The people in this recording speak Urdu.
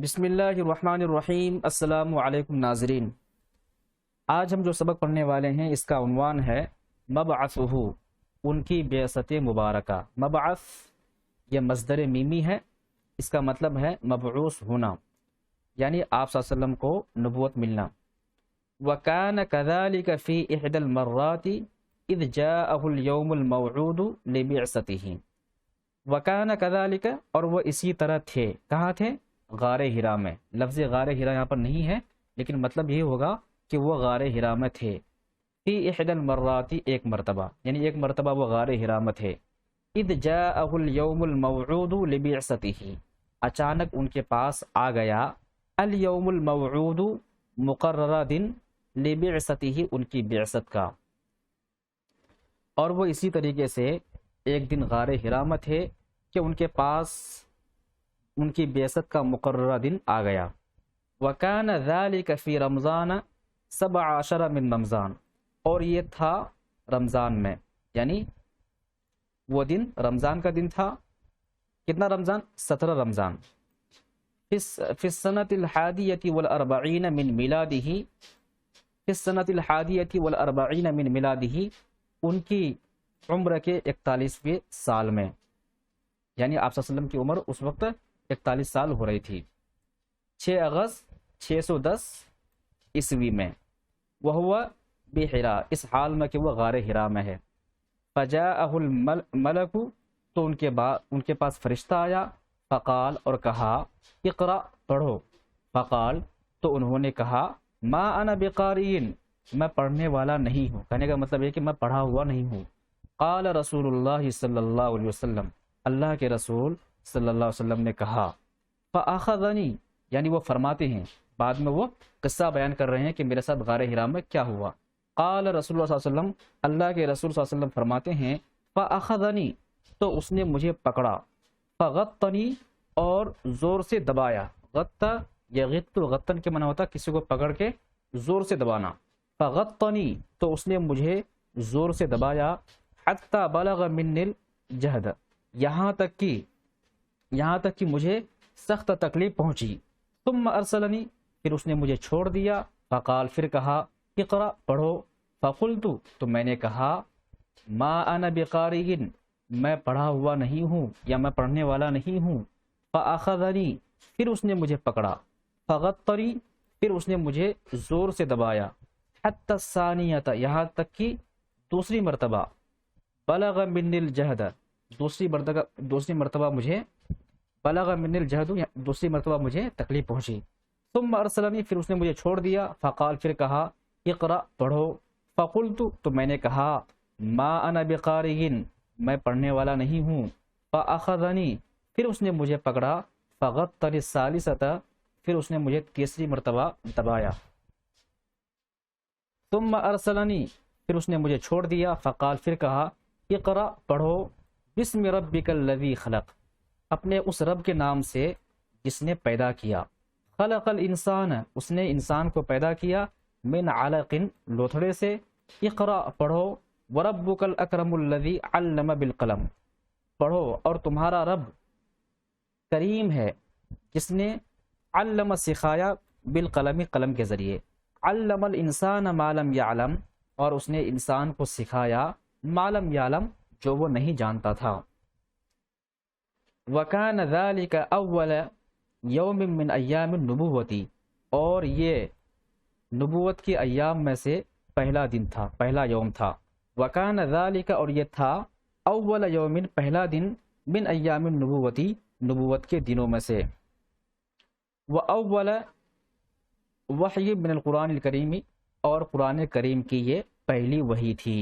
بسم اللہ الرحمن الرحیم۔ السلام علیکم ناظرین، آج ہم جو سبق پڑھنے والے ہیں اس کا عنوان ہے مبعثہ، ان کی بعثت مبارکہ۔ مبعث یہ مصدر میمی ہے، اس کا مطلب ہے مبعوث ہونا، یعنی آپ صلی اللہ علیہ وسلم کو نبوت ملنا۔ وَكَانَ كَذَلِكَ فِي إِحْدَى الْمَرَّاتِ إِذْ جَاءَهُ الْيَوْمُ الْمَوْعُودُ لِبِعْثَتِهِ۔ وَكَانَ كَذَلِكَ، اور وہ اسی طرح تھے۔ کہاں تھے؟ غار ہرا میں۔ لفظ غار ہرا یہاں پر نہیں ہے، لیکن مطلب یہ ہوگا کہ وہ غار ہرا میں تھے۔ فی احد المرات، ایک مرتبہ، یعنی ایک مرتبہ وہ غار ہرا میں تھے۔ اذ جاءہ اليوم الموعود لبعثتہ، اچانک ان کے پاس آ گیا الیوم الموعود، مقررہ دن، لبعثتہ، ان کی بعثت کا۔ اور وہ اسی طریقے سے ایک دن غار ہرا میں تھے کہ ان کے پاس ان کی بعثت کا مقررہ دن آ گیا۔ وَكَانَ ذَلِكَ فِي رمضان 17 من رمضان، اور یہ تھا رمضان میں، یعنی وہ دن رمضان کا دن تھا۔ کتنا رمضان؟ 17 رمضان۔ فی السنة الحادیة والاربعین من میلادہ، فی السنة الحادیة والاربعین من میلادہ، ان کی عمر کے 41ویں سال میں، یعنی آپ صلی اللہ علیہ وسلم کی عمر اس وقت 41 سال ہو رہی تھی، 6 اگست 610 عیسوی میں۔ وہو بحرا، اس حال میں کہ وہ غار حرا میں ہے۔ فجاءہ الملک، تو ان کے پاس فرشتہ آیا۔ فقال، اور کہا، اقرأ، پڑھو۔ فقال، تو انہوں نے کہا، ما انا بقارئ، میں پڑھنے والا نہیں ہوں۔ کہنے کا مطلب ہے کہ میں پڑھا ہوا نہیں ہوں۔ قال رسول اللہ صلی اللہ علیہ وسلم، اللہ کے رسول صلی اللہ علیہ وسلم نے کہا، فاخذنی، یعنی وہ فرماتے ہیں، بعد میں وہ قصہ بیان کر رہے ہیں کہ میرے ساتھ غار حرا میں کیا ہوا۔ قال رسول اللہ صلی اللہ علیہ وسلم، اللہ کے رسول صلی اللہ علیہ وسلم فرماتے ہیں، فاخذنی، تو اس نے مجھے پکڑا، فغطنی، اور زور سے دبایا۔ غطہ یا غط، غطن کے معنی ہوتا ہے کسی کو پکڑ کے زور سے دبانا۔ فغطنی، تو اس نے مجھے زور سے دبایا، حتی بلغ من الجہد، یہاں تک کہ مجھے سخت تکلیف پہنچی۔ ثم ارسلنی، پھر اس نے مجھے چھوڑ دیا۔ فقال، پھر کہا، اقرأ، پڑھو۔ فقلت، تو میں نے کہا، ما انا بقارئ، میں پڑھا ہوا نہیں ہوں یا میں پڑھنے والا نہیں ہوں۔ فاخذنی، پھر اس نے مجھے پکڑا۔ فغطنی، پھر اس نے مجھے زور سے دبایا۔ حتی الثانیۃ، یہاں تک کہ دوسری مرتبہ، بلغ من الجہد، دوسری مرتبہ مجھے، بلغ من الجہد، دوسری مرتبہ مجھے تکلیف پہنچی۔ ثم ارسلنی، پھر اس نے مجھے چھوڑ دیا۔ فقال، پھر کہا، اقرأ، پڑھو۔ فقلت، تو میں نے کہا، ما انا بقارئ، میں پڑھنے والا نہیں ہوں۔ فاخذنی، پھر اس نے مجھے پکڑا۔ فغطنی الثالثۃ، پھر اس نے مجھے تیسری مرتبہ دبایا۔ ثم ارسلنی، پھر اس نے مجھے چھوڑ دیا۔ فقال، پھر کہا، اقرأ، پڑھو، بسم ربک الذی خلق، اپنے اس رب کے نام سے جس نے پیدا کیا۔ خلق الانسان، اس نے انسان کو پیدا کیا، من علق، لوتھڑے سے۔ اقرأ، پڑھو، وربک الاکرم الذی علم بالقلم، پڑھو، اور تمہارا رب کریم ہے جس نے علم، سکھایا، بالقلم، قلم کے ذریعے۔ علم الانسان ما لم یعلم، اور اس نے انسان کو سکھایا، ما لم یعلم، جو وہ نہیں جانتا تھا۔ وَكَانَ ذَلِكَ أَوَّلَ يَوْمٍ مِّنْ أَيَّامِ النُّبُوَّةِ، اور یہ نبوت کے ایام میں سے پہلا دن تھا، پہلا یوم تھا۔ وَكَانَ ذَلِكَ، اور یہ تھا، اول یوم، پہلا دن، من ایام النبوۃ، نبوت کے دنوں میں سے۔ وَأَوَّلَ وحی من القرآن الکریم، اور قرآن کریم کی یہ پہلی وحی تھی۔